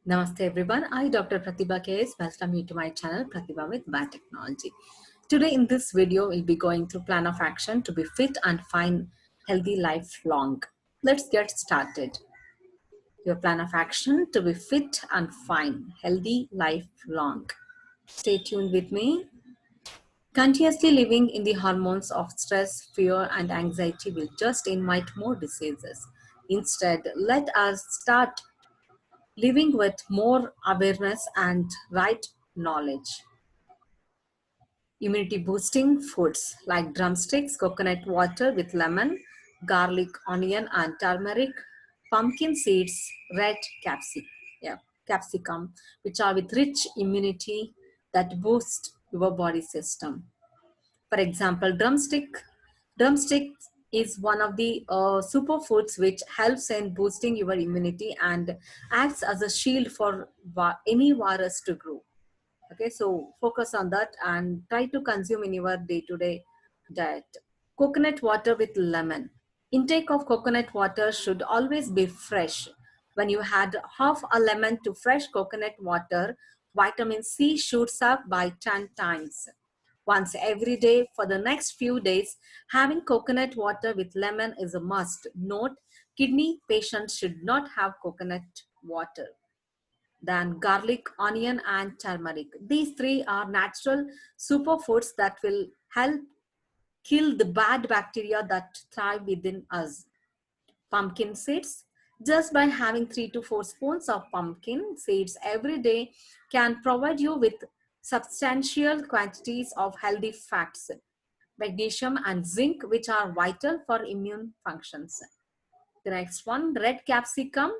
Namaste everyone. I, Dr. Pratibha KS, welcome you to my channel Pratibha with Biotechnology. Today in this video, we'll be going through plan of action to be fit and find healthy lifelong. Let's get started. Your plan of action to be fit and find healthy lifelong. Stay tuned with me. Continuously living in the hormones of stress, fear, and anxiety will just invite more diseases. Instead, let us start living with more awareness and right knowledge. Immunity boosting foods like drumsticks, coconut water with lemon, garlic, onion, and turmeric, pumpkin seeds, red capsicum, which are with rich immunity that boost your body system. For example, drumstick is one of the superfoods which helps in boosting your immunity and acts as a shield for any virus to grow. Okay, so focus on that and try to consume in your day-to-day diet. Coconut water with lemon. Intake of coconut water should always be fresh. When you add half a lemon to fresh coconut water, vitamin C shoots up by 10 times. Once every day for the next few days, having coconut water with lemon is a must. Note, kidney patients should not have coconut water. Then garlic, onion, and turmeric. These three are natural superfoods that will help kill the bad bacteria that thrive within us. Pumpkin seeds. Just by having 3 to 4 spoons of pumpkin seeds every day can provide you with substantial quantities of healthy fats, magnesium, and zinc, which are vital for immune functions. The next one, red capsicum.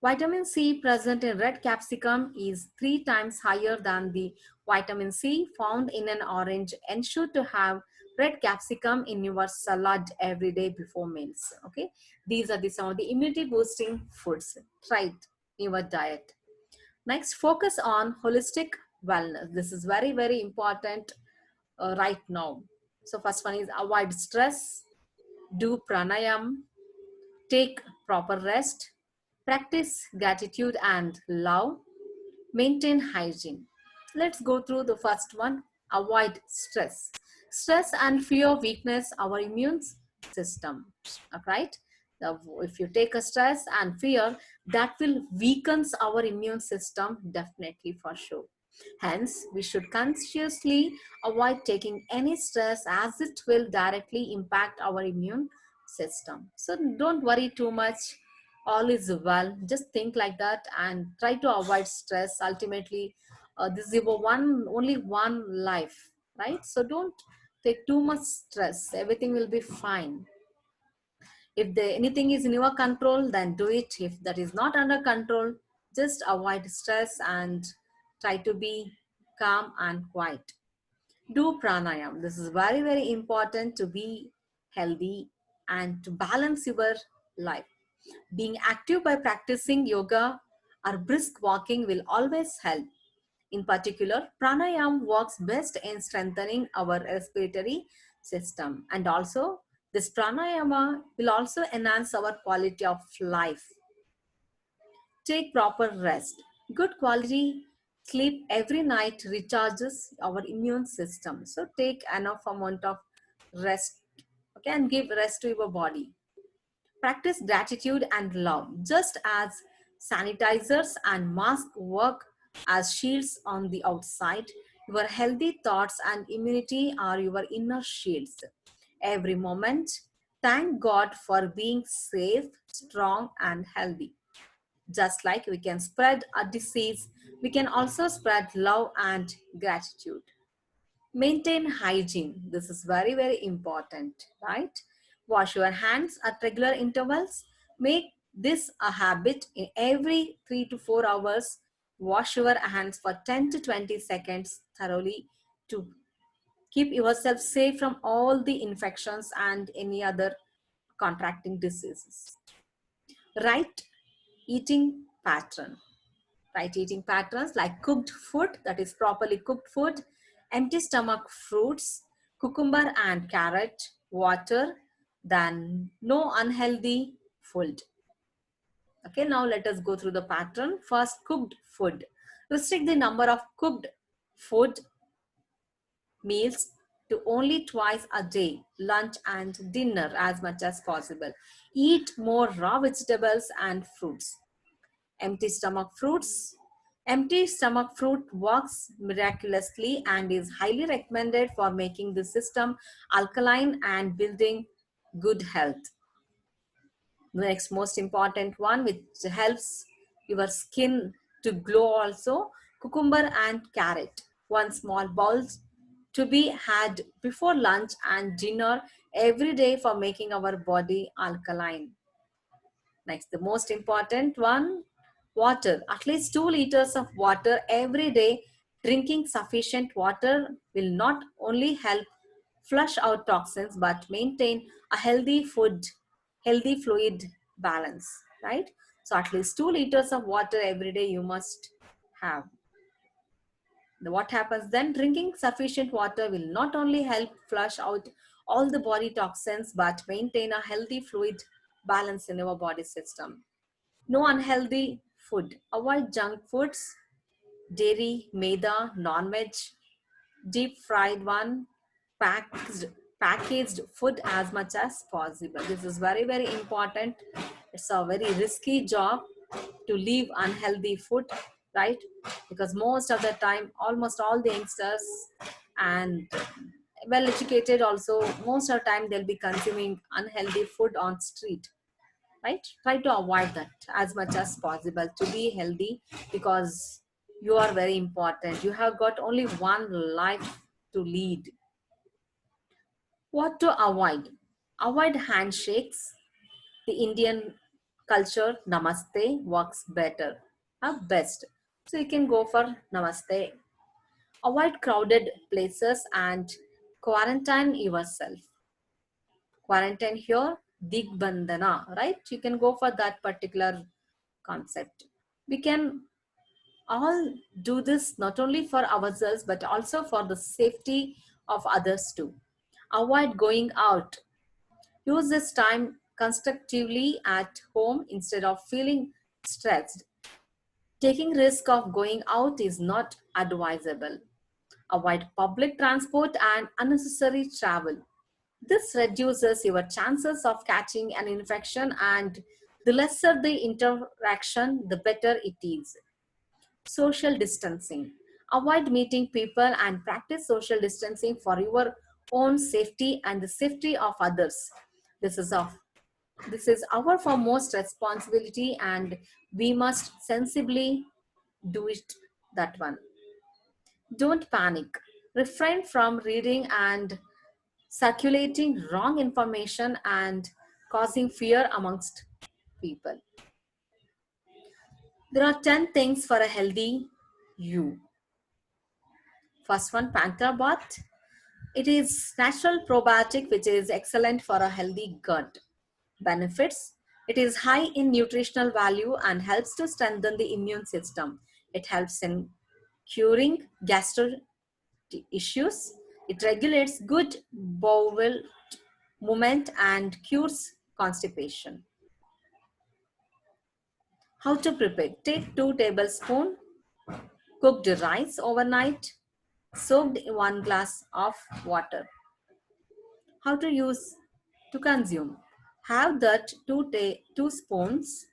Vitamin C present in red capsicum is 3 times higher than the vitamin C found in an orange. Ensure to have red capsicum in your salad every day before meals. Okay, these are some of the immunity boosting foods. Try it in your diet. Next, focus on holistic wellness. This is very, very important right now. So first one is avoid stress, do pranayam, take proper rest, practice gratitude and love, maintain hygiene. Let's go through the first one, avoid stress. Stress and fear weakness our immune system, right? If you take a stress and fear, that will weakens our immune system definitely for sure. Hence, we should consciously avoid taking any stress as it will directly impact our immune system. So don't worry too much. All is well. Just think like that and try to avoid stress. Ultimately, this is your only one life, right? So don't take too much stress. Everything will be fine. If anything is in your control, then do it. If that is not under control, just avoid stress and try to be calm and quiet. Do pranayam. This is very, very important to be healthy and to balance your life. Being active by practicing yoga or brisk walking will always help. In particular, pranayam works best in strengthening our respiratory system. And also, this pranayama will also enhance our quality of life. Take proper rest. Good quality sleep every night recharges our immune system. So take enough amount of rest, okay, and give rest to your body. Practice gratitude and love. Just as sanitizers and masks work as shields on the outside, your healthy thoughts and immunity are your inner shields. Every moment, thank God for being safe, strong, and healthy. Just like we can spread a disease, we can also spread love and gratitude. Maintain hygiene. This is very, very important, right? Wash your hands at regular intervals. Make this a habit in every 3 to 4 hours. Wash your hands for 10 to 20 seconds thoroughly to keep yourself safe from all the infections and any other contracting diseases. Right eating pattern. Right eating patterns like cooked food, that is properly cooked food, empty stomach fruits, cucumber and carrot, water, then no unhealthy food. Okay, now let us go through the pattern. First, cooked food. Restrict the number of cooked food meals to only twice a day, lunch and dinner, as much as possible. Eat more raw vegetables and fruits. Empty stomach fruits. Empty stomach fruit works miraculously and is highly recommended for making the system alkaline and building good health. The next most important one, which helps your skin to glow also, cucumber and carrot. One small bowl to be had before lunch and dinner every day for making our body alkaline. Next, the most important one, water. At least 2 liters of water every day. Drinking sufficient water will not only help flush out toxins but maintain a healthy fluid balance, right? So at least 2 liters of water every day you must have. What happens then? Drinking sufficient water will not only help flush out all the body toxins but maintain a healthy fluid balance in our body system. No unhealthy food. Avoid junk foods, dairy, maida, non-veg, deep fried one, packaged packaged food as much as possible. This is very, very important. It's a very risky job to leave unhealthy food, right? Because most of the time, almost all the youngsters and well educated also, most of the time they'll be consuming unhealthy food on street, right? Try to avoid that as much as possible to be healthy, because you are very important. You have got only one life to lead. What to avoid? Avoid handshakes. The Indian culture, namaste works better, best. So you can go for namaste. Avoid crowded places and quarantine yourself. Quarantine here, digbandhana, right? You can go for that particular concept. We can all do this not only for ourselves but also for the safety of others too. Avoid going out. Use this time constructively at home instead of feeling stressed. Taking risk of going out is not advisable. Avoid public transport and unnecessary travel. This reduces your chances of catching an infection, and the lesser the interaction, the better it is. Social distancing. Avoid meeting people and practice social distancing for your own safety and the safety of others. This is of this is our foremost responsibility, and we must sensibly do it. That one. Don't panic. Refrain from reading and circulating wrong information and causing fear amongst people. There are 10 things for a healthy you. First one, Panther bath. It is natural probiotic which is excellent for a healthy gut. Benefits: it is high in nutritional value and helps to strengthen the immune system. It helps in curing gastro issues. It regulates good bowel movement and cures constipation. How to prepare? Take 2 tablespoons cooked rice overnight, soaked in 1 glass of water. How to use to consume? Have that 2 spoons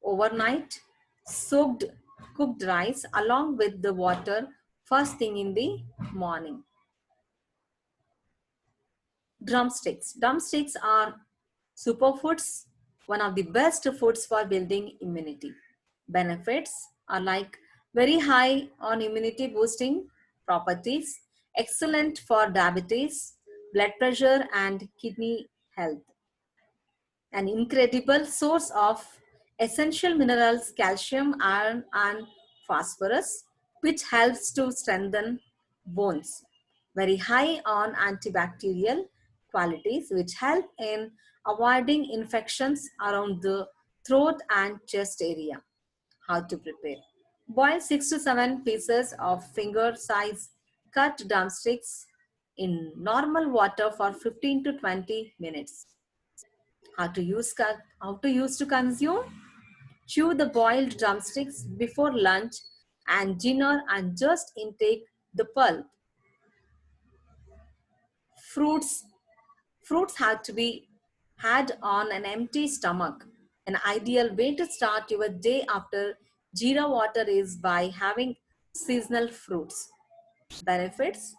overnight soaked cooked rice along with the water first thing in the morning. Drumsticks. Drumsticks are superfoods, one of the best foods for building immunity. Benefits are like very high on immunity boosting properties, excellent for diabetes, blood pressure, and kidney health. An incredible source of essential minerals, calcium, iron, and phosphorus, which helps to strengthen bones. Very high on antibacterial qualities, which help in avoiding infections around the throat and chest area. How to prepare? Boil 6 to 7 pieces of finger size cut drumsticks in normal water for 15 to 20 minutes. How to use to consume? Chew the boiled drumsticks before lunch and dinner and just intake the pulp. Fruits Fruits have to be had on an empty stomach. An ideal way to start your day after Jeera water is by having seasonal fruits. Benefits: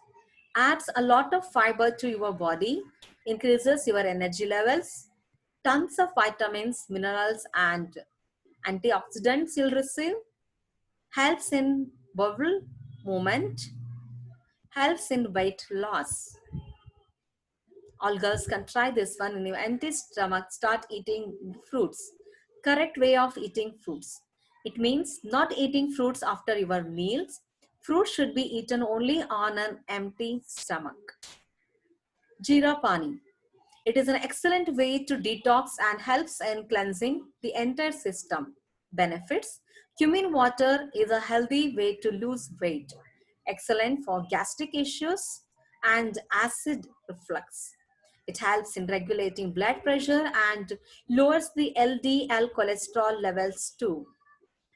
adds a lot of fiber to your body, increases your energy levels, tons of vitamins, minerals, and antioxidants you'll receive, helps in bowel movement, helps in weight loss. All girls can try this one. In your empty stomach, start eating fruits. Correct way of eating fruits. It means not eating fruits after your meals. Fruits should be eaten only on an empty stomach. Jeera Pani. It is an excellent way to detox and helps in cleansing the entire system. Benefits: cumin water is a healthy way to lose weight, excellent for gastric issues and acid reflux. It helps in regulating blood pressure and lowers the LDL cholesterol levels too.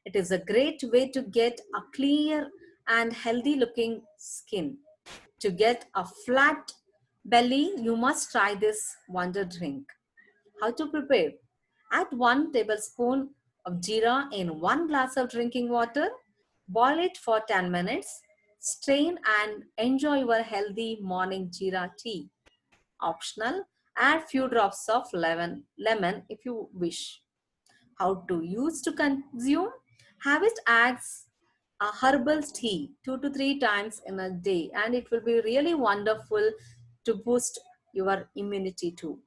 It is a great way to get a clear and healthy looking skin. To get a flat belly, you must try this wonder drink. How to prepare? Add 1 tablespoon of jeera in 1 glass of drinking water. Boil it for 10 minutes. Strain and enjoy your healthy morning jeera tea. Optional, add few drops of lemon if you wish. How to use to consume? Have it as a herbal tea 2 to 3 times in a day, and it will be really wonderful to boost your immunity too.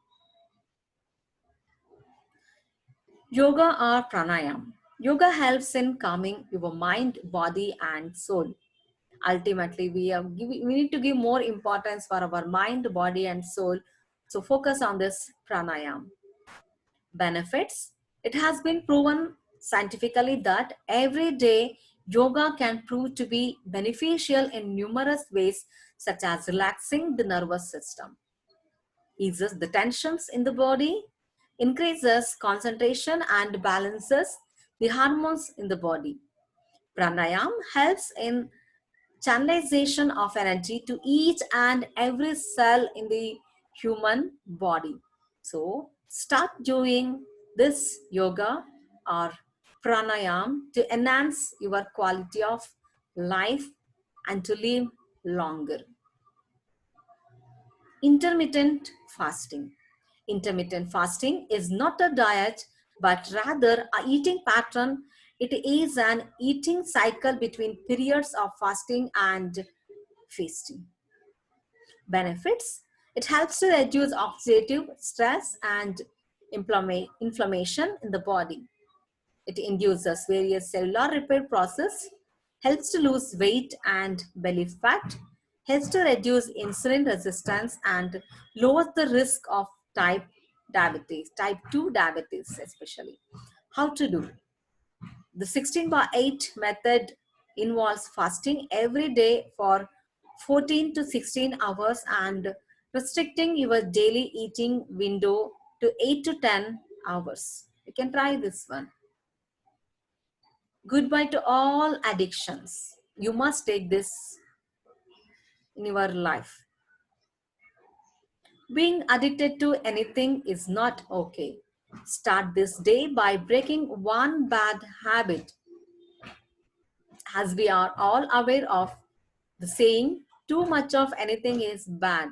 Yoga or pranayam. Yoga helps in calming your mind, body, and soul. Ultimately, we need to give more importance for our mind, body, and soul. So focus on this pranayam. Benefits: it has been proven scientifically that every day yoga can prove to be beneficial in numerous ways, such as relaxing the nervous system, eases the tensions in the body, increases concentration, and balances the hormones in the body. Pranayam helps in channelization of energy to each and every cell in the human body. So start doing this yoga or pranayam to enhance your quality of life and to live longer. Intermittent fasting. Intermittent fasting is not a diet but rather a eating pattern. It is an eating cycle between periods of fasting and feasting. Benefits: it helps to reduce oxidative stress and inflammation in the body. It induces various cellular repair process, helps to lose weight and belly fat, helps to reduce insulin resistance and lowers the risk of type 2 diabetes especially. How to do? The 16 by 8 method involves fasting every day for 14 to 16 hours and restricting your daily eating window to 8 to 10 hours. You can try this one. Goodbye to all addictions. You must take this in your life. Being addicted to anything is not okay. Start this day by breaking one bad habit. As we are all aware of the saying, too much of anything is bad.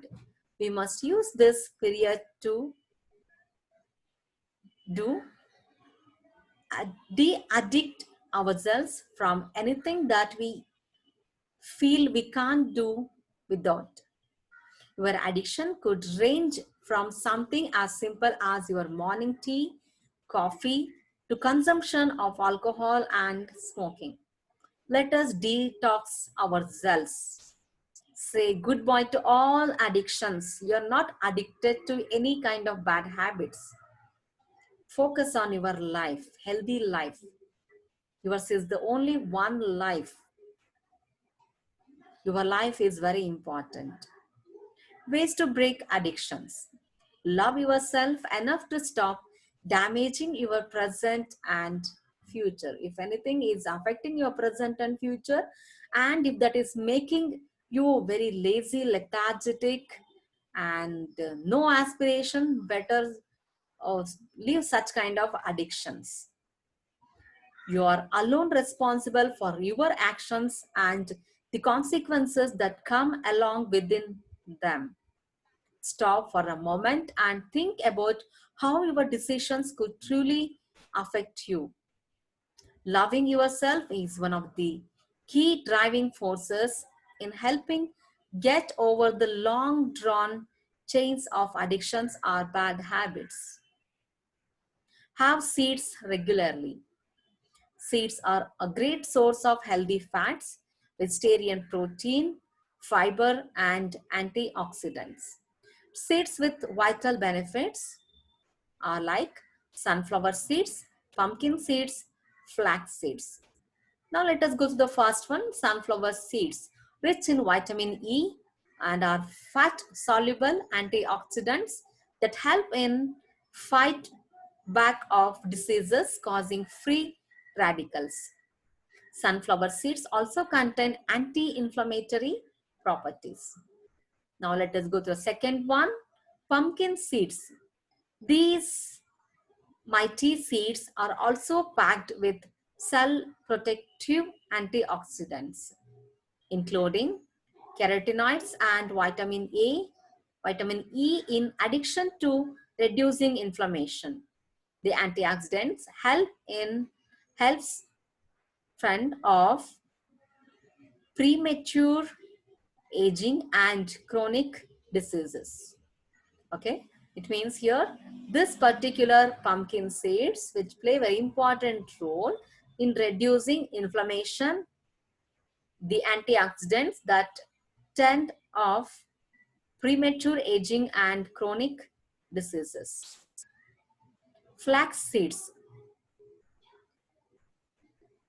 We must use this period to do de-addict ourselves from anything that we feel we can't do without. Your addiction could range from something as simple as your morning tea, coffee, to consumption of alcohol and smoking. Let us detox ourselves. Say goodbye to all addictions. You're not addicted to any kind of bad habits. Focus on your life, healthy life. Yours is the only one life. Your life is very important. Ways to break addictions. Love yourself enough to stop damaging your present and future. If anything is affecting your present and future, and if that is making you very lazy, lethargic, and no aspiration, better leave such kind of addictions. You are alone responsible for your actions and the consequences that come along within them. Stop for a moment and think about how your decisions could truly affect you. Loving yourself is one of the key driving forces in helping get over the long drawn chains of addictions or bad habits. Have seeds regularly. Seeds are a great source of healthy fats, vegetarian protein, fiber, and antioxidants. Seeds with vital benefits are like sunflower seeds, pumpkin seeds, flax seeds. Now let us go to the first one, sunflower seeds, rich in vitamin E and are fat soluble antioxidants that help in fight back of diseases causing free radicals. Sunflower seeds also contain anti-inflammatory properties. Now let us go to the second one, pumpkin seeds. These mighty seeds are also packed with cell protective antioxidants, including carotenoids and vitamin A, vitamin E in addition to reducing inflammation. The antioxidants helps friend of premature aging and chronic diseases. Okay, it means here this particular pumpkin seeds which play very important role in reducing inflammation, the antioxidants that tend off premature aging and chronic diseases. Flax seeds.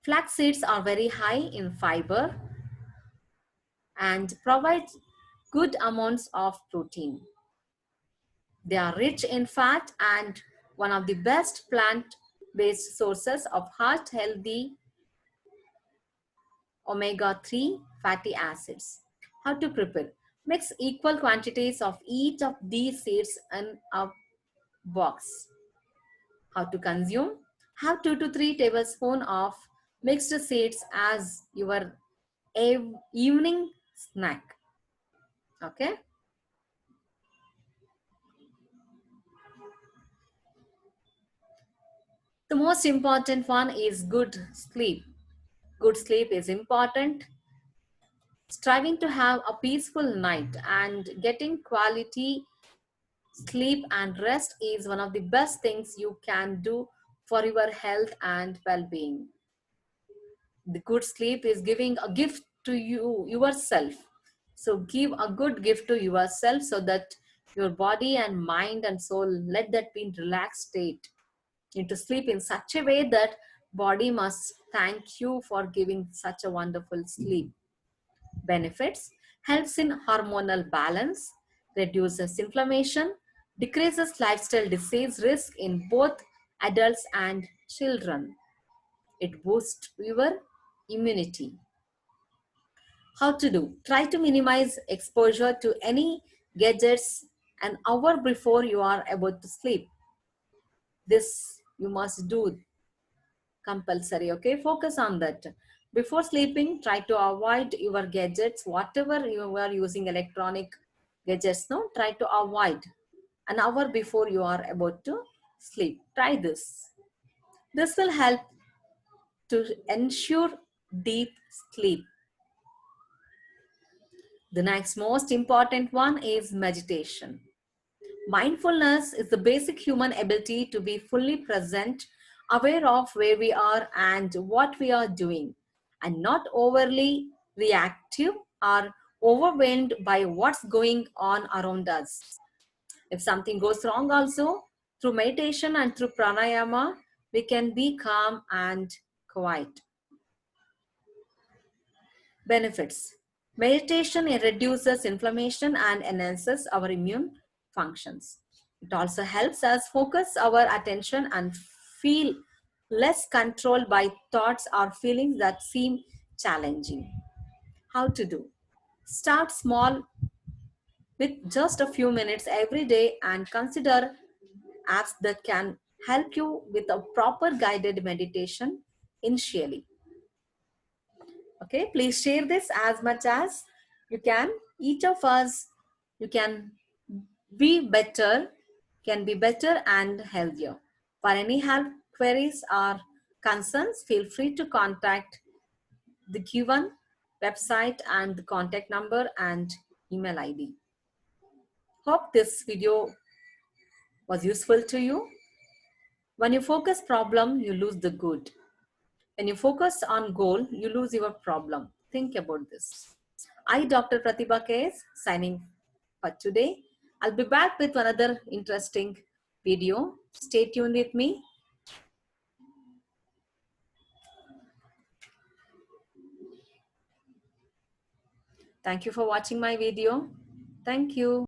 Flax seeds are very high in fiber and provide good amounts of protein. They are rich in fat and one of the best plant-based sources of heart healthy omega-3 fatty acids. How to prepare? Mix equal quantities of each of these seeds in a box. How to consume? Have 2 to 3 tablespoons of mixed seeds as your evening snack. Okay. The most important one is good sleep. Good sleep is important. Striving to have a peaceful night and getting quality sleep and rest is one of the best things you can do for your health and well-being. The good sleep is giving a gift to yourself. So give a good gift to yourself so that your body and mind and soul, let that be in relaxed state. You need to sleep in such a way that body must thank you for giving such a wonderful sleep. Benefits: helps in hormonal balance, reduces inflammation, decreases lifestyle disease risk in both adults and children. It boosts your immunity. How to do? Try to minimize exposure to any gadgets an hour before you are about to sleep. This you must do compulsory. Okay, focus on that. Before sleeping, try to avoid your gadgets, whatever you are using electronic gadgets. No, try to avoid an hour before you are about to sleep. Try this. This will help to ensure deep sleep. The next most important one is meditation. Mindfulness is the basic human ability to be fully present, aware of where we are and what we are doing, and not overly reactive or overwhelmed by what's going on around us. If something goes wrong also, through meditation and through pranayama, we can be calm and quiet. Benefits. Meditation reduces inflammation and enhances our immune functions. It also helps us focus our attention and feel less controlled by thoughts or feelings that seem challenging. How to do? Start small with just a few minutes every day and consider apps that can help you with a proper guided meditation initially. Okay, please share this as much as you can. Each of us, you be better, can be better and healthier. For any health queries or concerns, feel free to contact the given website and the contact number and email ID. Hope this video was useful to you. When you focus problem, you lose the good. When you focus on goal, you lose your problem. Think about this. I, Dr. Pratibha K.S., signing for today. I'll be back with another interesting video. Stay tuned with me. Thank you for watching my video. Thank you.